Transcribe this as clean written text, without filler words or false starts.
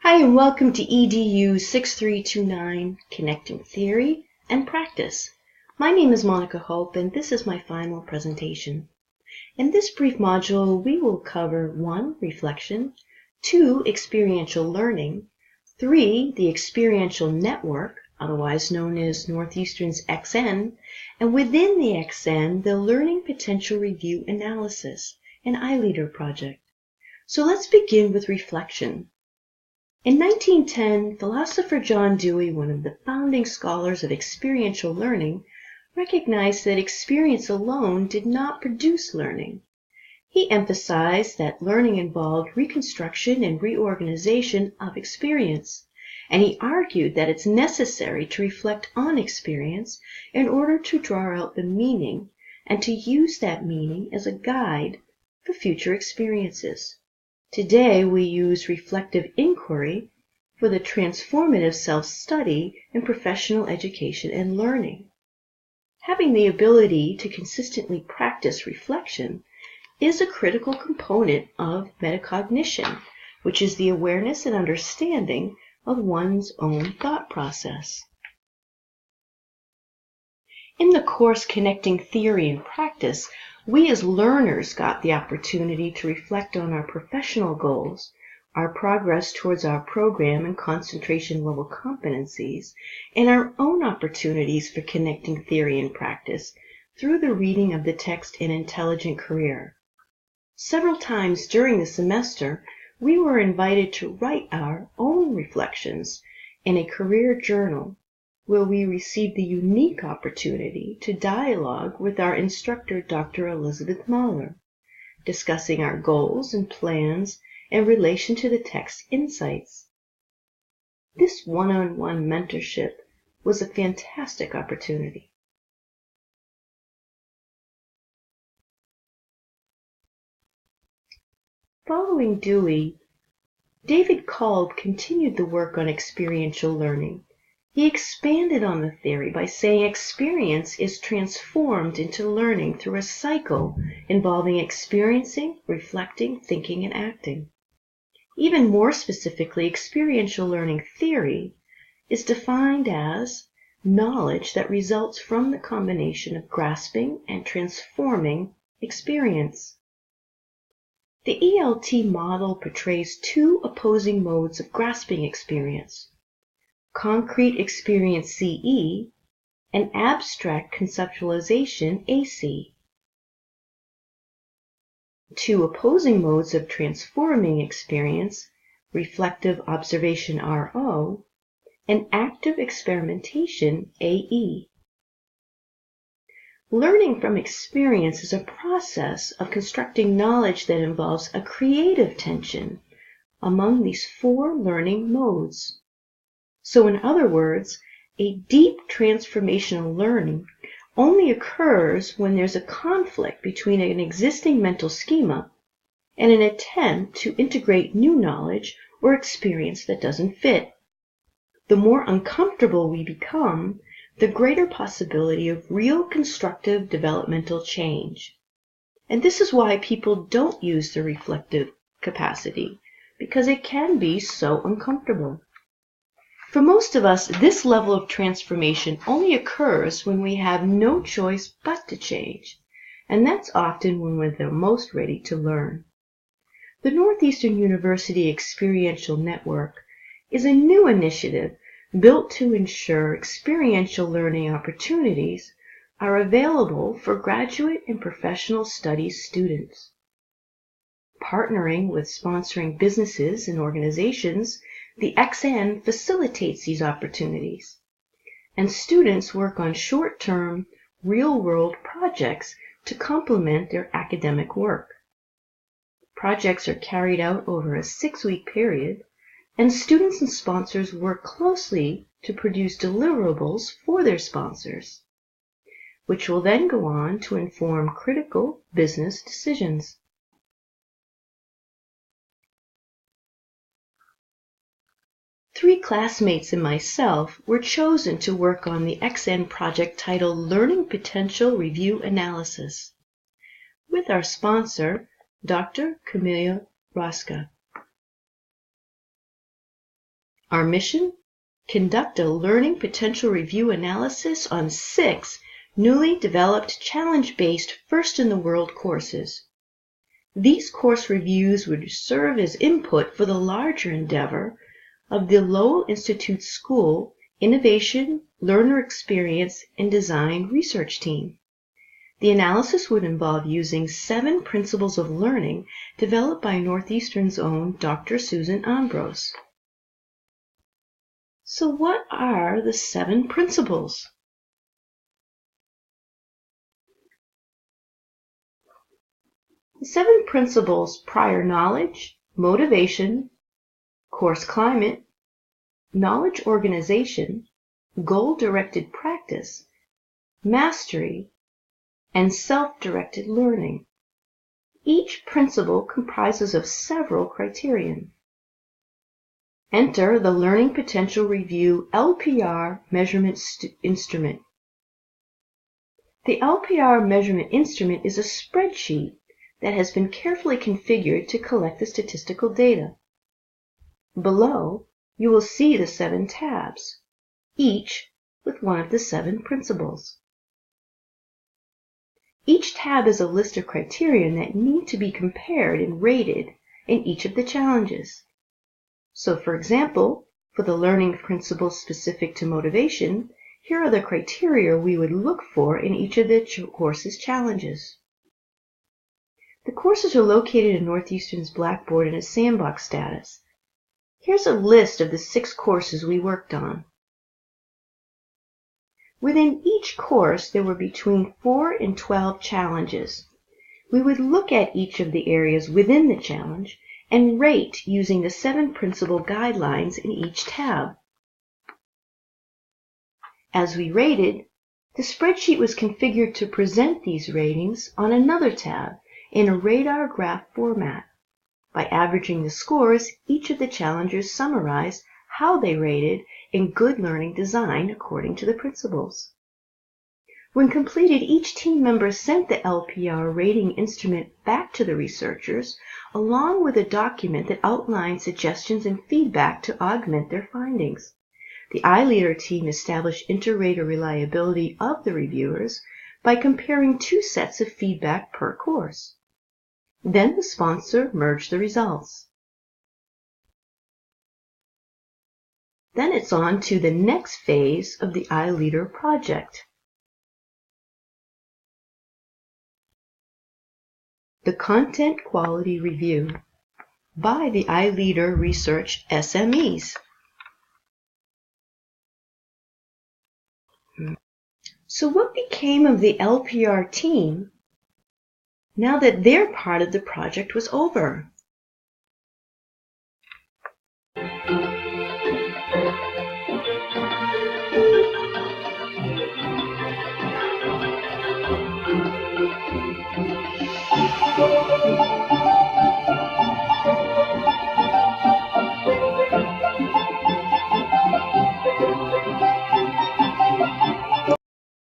Hi, and welcome to EDU 6329, Connecting Theory and Practice. My name is Monica Hope, and this is my final presentation. In this brief module, we will cover 1. Reflection, 2. Experiential learning, 3. The experiential network, otherwise known as Northeastern's XN, and within the XN, the Learning Potential Review Analysis, an iLeader project. So let's begin with reflection. In 1910, philosopher John Dewey, one of the founding scholars of experiential learning, recognized that experience alone did not produce learning. He emphasized that learning involved reconstruction and reorganization of experience, and he argued that it's necessary to reflect on experience in order to draw out the meaning and to use that meaning as a guide for future experiences. Today, we use reflective inquiry for the transformative self-study in professional education and learning. Having the ability to consistently practice reflection is a critical component of metacognition, which is the awareness and understanding of one's own thought process. In the course Connecting Theory and Practice, we as learners got the opportunity to reflect on our professional goals, our progress towards our program and concentration level competencies, and our own opportunities for connecting theory and practice through the reading of the text An Intelligent Career. Several times during the semester, we were invited to write our own reflections in a career journal, where we received the unique opportunity to dialogue with our instructor, Dr. Elizabeth Mahler, discussing our goals and plans in relation to the text insights. This one-on-one mentorship was a fantastic opportunity. Following Dewey, David Kolb continued the work on experiential learning. He expanded on the theory by saying experience is transformed into learning through a cycle involving experiencing, reflecting, thinking, and acting. Even more specifically, experiential learning theory is defined as knowledge that results from the combination of grasping and transforming experience. The ELT model portrays two opposing modes of grasping experience: concrete experience CE, and abstract conceptualization AC. Two opposing modes of transforming experience, reflective observation RO, and active experimentation AE. Learning from experience is a process of constructing knowledge that involves a creative tension among these four learning modes. So in other words, a deep transformational learning only occurs when there's a conflict between an existing mental schema and an attempt to integrate new knowledge or experience that doesn't fit. The more uncomfortable we become, the greater possibility of real constructive developmental change. And this is why people don't use the reflective capacity, because it can be so uncomfortable. For most of us, this level of transformation only occurs when we have no choice but to change, and that's often when we're the most ready to learn. The Northeastern University Experiential Network is a new initiative built to ensure experiential learning opportunities are available for graduate and professional studies students. Partnering with sponsoring businesses and organizations, the XN facilitates these opportunities, and students work on short-term, real-world projects to complement their academic work. Projects are carried out over a 6-week period, and students and sponsors work closely to produce deliverables for their sponsors, which will then go on to inform critical business decisions. Three classmates and myself were chosen to work on the XN project titled Learning Potential Review Analysis, with our sponsor, Dr. Camilla Rosca. Our mission? Conduct a learning potential review analysis on 6 newly developed challenge-based first-in-the-world courses. These course reviews would serve as input for the larger endeavor of the Lowell Institute School Innovation, Learner Experience, and Design Research Team. The analysis would involve using 7 principles of learning developed by Northeastern's own Dr. Susan Ambrose. So what are the 7 principles? The 7 principles: prior knowledge, motivation, course climate, knowledge organization, goal-directed practice, mastery, and self-directed learning. Each principle comprises of several criterion. Enter the Learning Potential Review LPR measurement instrument. The LPR measurement instrument is a spreadsheet that has been carefully configured to collect the statistical data. Below, you will see the 7 tabs, each with one of the 7 principles. Each tab is a list of criterion that need to be compared and rated in each of the challenges. So, for example, for the learning principles specific to motivation, here are the criteria we would look for in each of the course's challenges. The courses are located in Northeastern's Blackboard in a sandbox status. Here's a list of the 6 courses we worked on. Within each course, there were between 4 and 12 challenges. We would look at each of the areas within the challenge and rate using the 7 principle guidelines in each tab. As we rated, the spreadsheet was configured to present these ratings on another tab in a radar graph format. By averaging the scores, each of the challengers summarized how they rated in good learning design according to the principles. When completed, each team member sent the LPR rating instrument back to the researchers, along with a document that outlined suggestions and feedback to augment their findings. The iLeader team established inter-rater reliability of the reviewers by comparing 2 sets of feedback per course. Then the sponsor merged the results. Then it's on to the next phase of the iLeader project. The Content Quality Review by the iLeader Research SMEs. So what became of the LPR team now that their part of the project was over?